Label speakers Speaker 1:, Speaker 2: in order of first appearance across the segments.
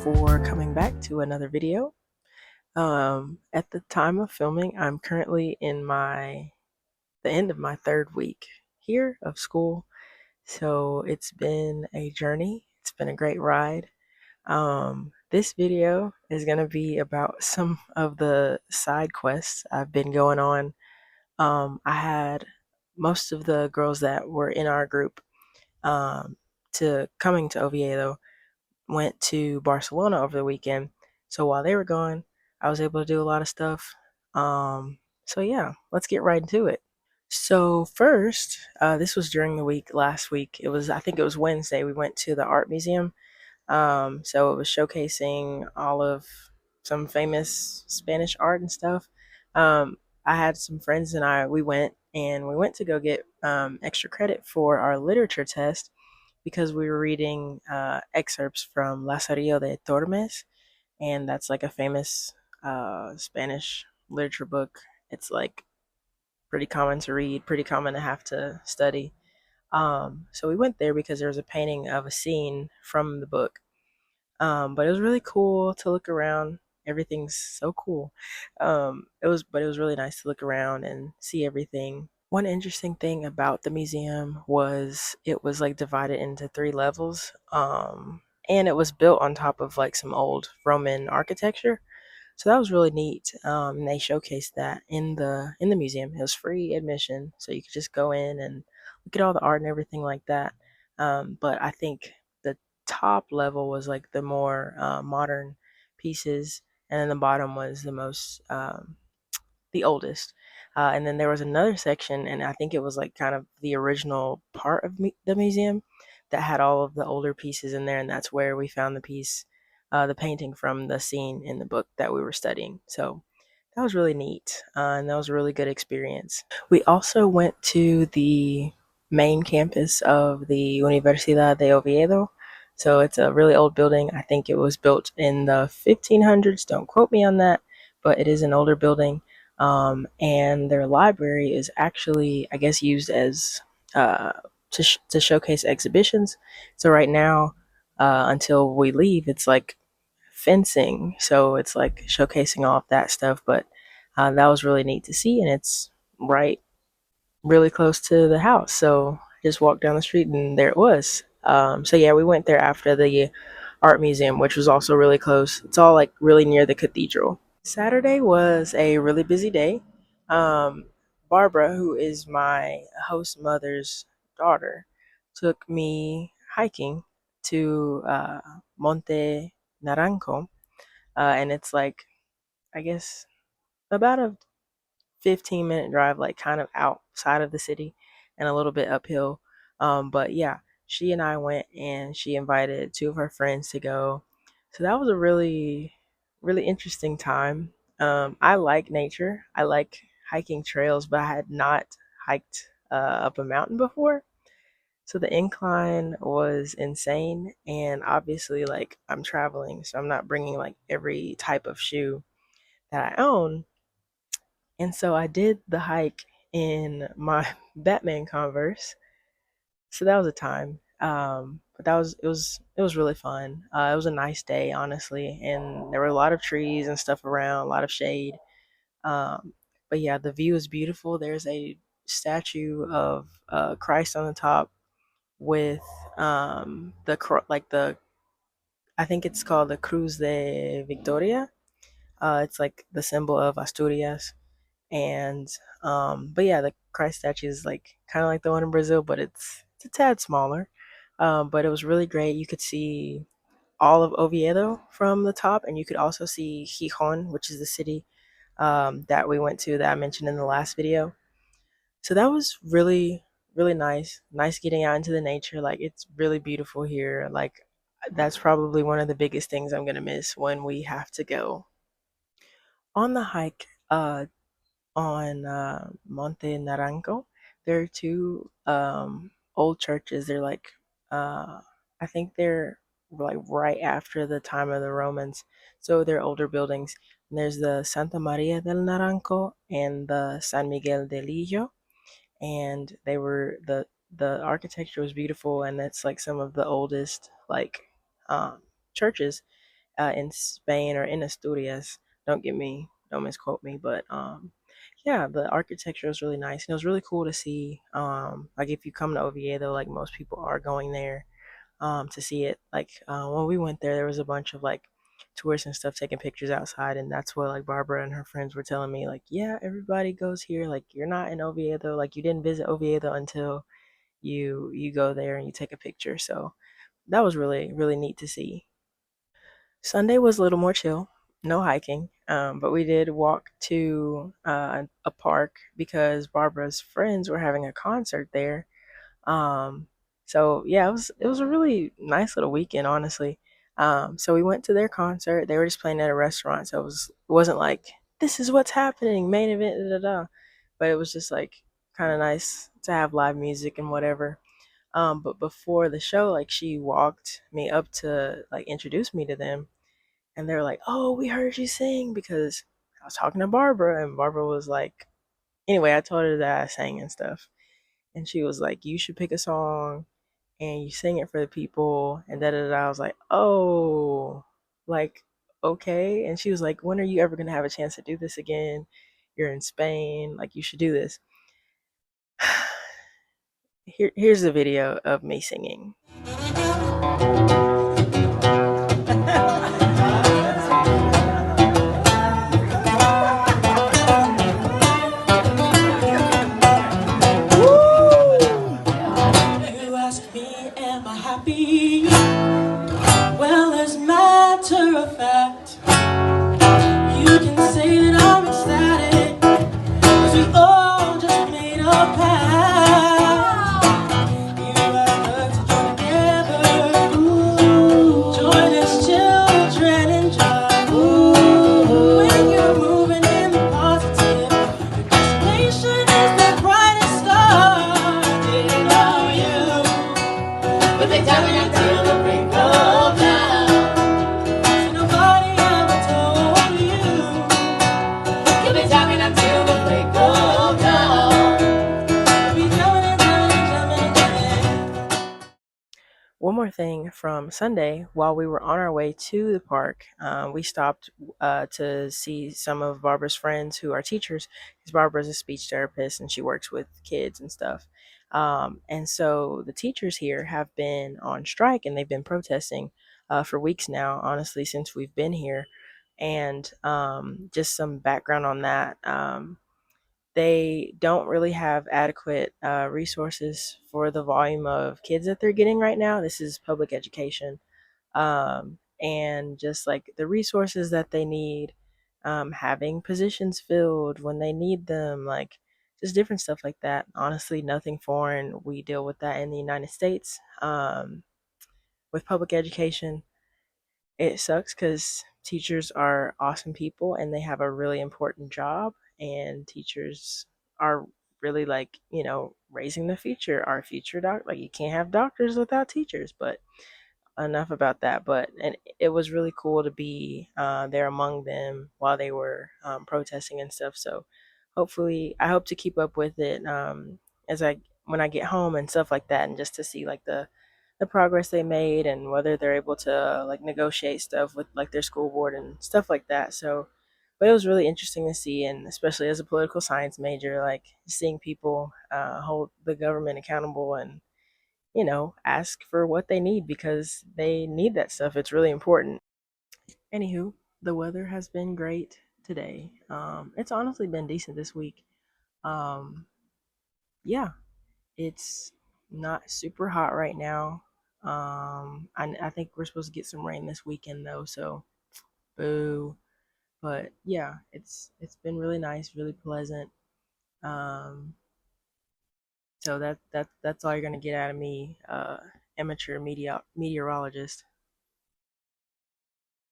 Speaker 1: for coming back to another video. At the time of filming, I'm currently in the end of my third week here of school. So it's been a journey. It's been a great ride. This video is going to be about some of the side quests I've been going on. I had most of the girls that were in our group um, to coming to Oviedo went to Barcelona over the weekend. So while they were gone, I was able to do a lot of stuff. So yeah, let's get right into it. So first, this was during the week last week. I think it was Wednesday. We went to the art museum. So it was showcasing all of some famous Spanish art and stuff. Um, I had some friends and we went to go get extra credit for our literature test because we were reading excerpts from Lazarillo de Tormes, and that's like a famous Spanish literature book. It's like pretty common to read, pretty common to have to study. So we went there because there was a painting of a scene from the book. But it was really cool to look around. Everything's so cool. But it was really nice to look around and see everything. One interesting thing about the museum was it was like divided into three levels. And it was built on top of like some old Roman architecture. So that was really neat. And they showcased that in the museum. It was free admission, so you could just go in and look at all the art and everything like that. But I think the top level was like the more modern pieces, and then the bottom was the oldest. And then there was another section, and I think it was like kind of the original part of the museum that had all of the older pieces in there, and that's where we found the painting from the scene in the book that we were studying. So that was really neat, and that was a really good experience. We also went to the main campus of the Universidad de Oviedo. So it's a really old building. I think it was built in the 1500s. Don't quote me on that, but it is an older building. And their library is actually, I guess, used as uh, to showcase exhibitions. So right now, until we leave, it's like fencing. So it's like showcasing all of that stuff. But that was really neat to see, and it's right, really close to the house. So I just walked down the street, and there it was. So yeah, we went there after the art museum, which was also really close. It's all like really near the cathedral. Saturday was a really busy day. Um, Barbara, who is my host mother's daughter, took me hiking to Monte Naranco, and it's like, I guess, about a 15-minute drive, like kind of outside of the city and a little bit uphill. But yeah, she and I went, and she invited two of her friends to go. So that was a really, really interesting time. I like nature. I like hiking trails, but I had not hiked up a mountain before. So the incline was insane. And obviously, like, I'm traveling, so I'm not bringing like every type of shoe that I own. And so I did the hike in my Batman Converse. So that was a time. But it was really fun. It was a nice day, honestly, and there were a lot of trees and stuff around, a lot of shade. Um, but yeah, the view is beautiful. There's a statue of Christ on the top with like the, I think it's called the Cruz de Victoria. It's like the symbol of Asturias. And but yeah, the Christ statue is like kind of like the one in Brazil, but it's a tad smaller. But it was really great. You could see all of Oviedo from the top, and you could also see Gijón, which is the city that we went to that I mentioned in the last video. So that was really, really nice. Nice getting out into the nature. Like, it's really beautiful here. Like, that's probably one of the biggest things I'm gonna miss when we have to go on the hike. On Monte Naranco, there are two old churches. They're like, I think they're like right after the time of the Romans, so they're older buildings. And there's the Santa Maria del Naranco and the San Miguel de Lillo, and the architecture was beautiful, and that's like some of the oldest like churches. in Spain or in Asturias. Don't misquote me, but yeah, the architecture was really nice, and it was really cool to see. Like if you come to Oviedo, like most people are going there to see it. Like when we went there, there was a bunch of like tourists and stuff taking pictures outside, and that's what like Barbara and her friends were telling me. Like, yeah, everybody goes here. Like, you're not in Oviedo. Like, you didn't visit Oviedo until you go there and you take a picture. So that was really neat to see. Sunday was a little more chill, no hiking, but we did walk to a park because Barbara's friends were having a concert there. Um, so yeah, it was a really nice little weekend, honestly. So we went to their concert. They were just playing at a restaurant, so it wasn't like this is what's happening, main event, da da da. But it was just like kind of nice to have live music and whatever. But before the show, like she walked me up to like introduce me to them, and they're like, "Oh, we heard you sing," because I was talking to Barbara, and Barbara was like, anyway, I told her that I sang and stuff, and she was like, "You should pick a song and you sing it for the people," and da da da. I was like, "Oh, like okay." And she was like, "When are you ever gonna have a chance to do this again? You're in Spain, like you should do this." Here's the video of me singing. You ask me, am I happy? Well, as a matter of fact, you can say that I'm ecstatic, 'cause we all just made a pact. You and her to join together. Ooh. Join as children in joy. Ooh. When you're moving in the positive, your destination is the brightest star. Didn't know you, but they tell me until the break of dawn. So nobody ever told you. You'll be jamming until the break of dawn. You'll be jamming and jamming and jamming and jamming. One more thing from Sunday, while we were on our way to the park, we stopped to see some of Barbara's friends who are teachers, because Barbara's a speech therapist and she works with kids and stuff. And so the teachers here have been on strike and they've been protesting for weeks now, honestly, since we've been here. And just some background on that. They don't really have adequate resources for the volume of kids that they're getting right now. This is public education. And just like the resources that they need, having positions filled when they need them, like just different stuff like that. Honestly, nothing foreign. We deal with that in the United States with public education. It sucks because teachers are awesome people and they have a really important job, and teachers are really like, raising the future, our future like you can't have doctors without teachers. But enough about that. But and it was really cool to be there among them while they were protesting and stuff. So hopefully I hope to keep up with it as I when I get home and stuff like that, and just to see like the progress they made and whether they're able to like negotiate stuff with like their school board and stuff like that. So but it was really interesting to see, and especially as a political science major, like seeing people hold the government accountable and ask for what they need because they need that stuff. It's really important. Anywho, the weather has been great today. It's honestly been decent this week. Um, yeah, it's not super hot right now. I think we're supposed to get some rain this weekend though, so boo. But yeah, it's been really nice, really pleasant. Um, so that's all you're gonna get out of me, amateur meteorologist.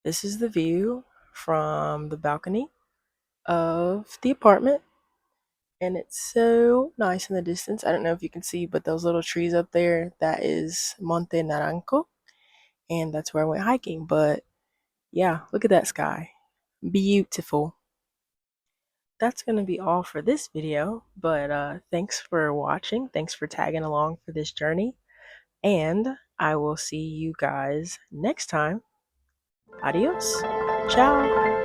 Speaker 1: This is the view from the balcony of the apartment, and it's so nice in the distance. I don't know if you can see, but those little trees up there, that is Monte Naranco, and that's where I went hiking. But yeah, look at that sky. Beautiful. That's going to be all for this video, but thanks for watching. Thanks for tagging along for this journey, and I will see you guys next time. Adios. Ciao.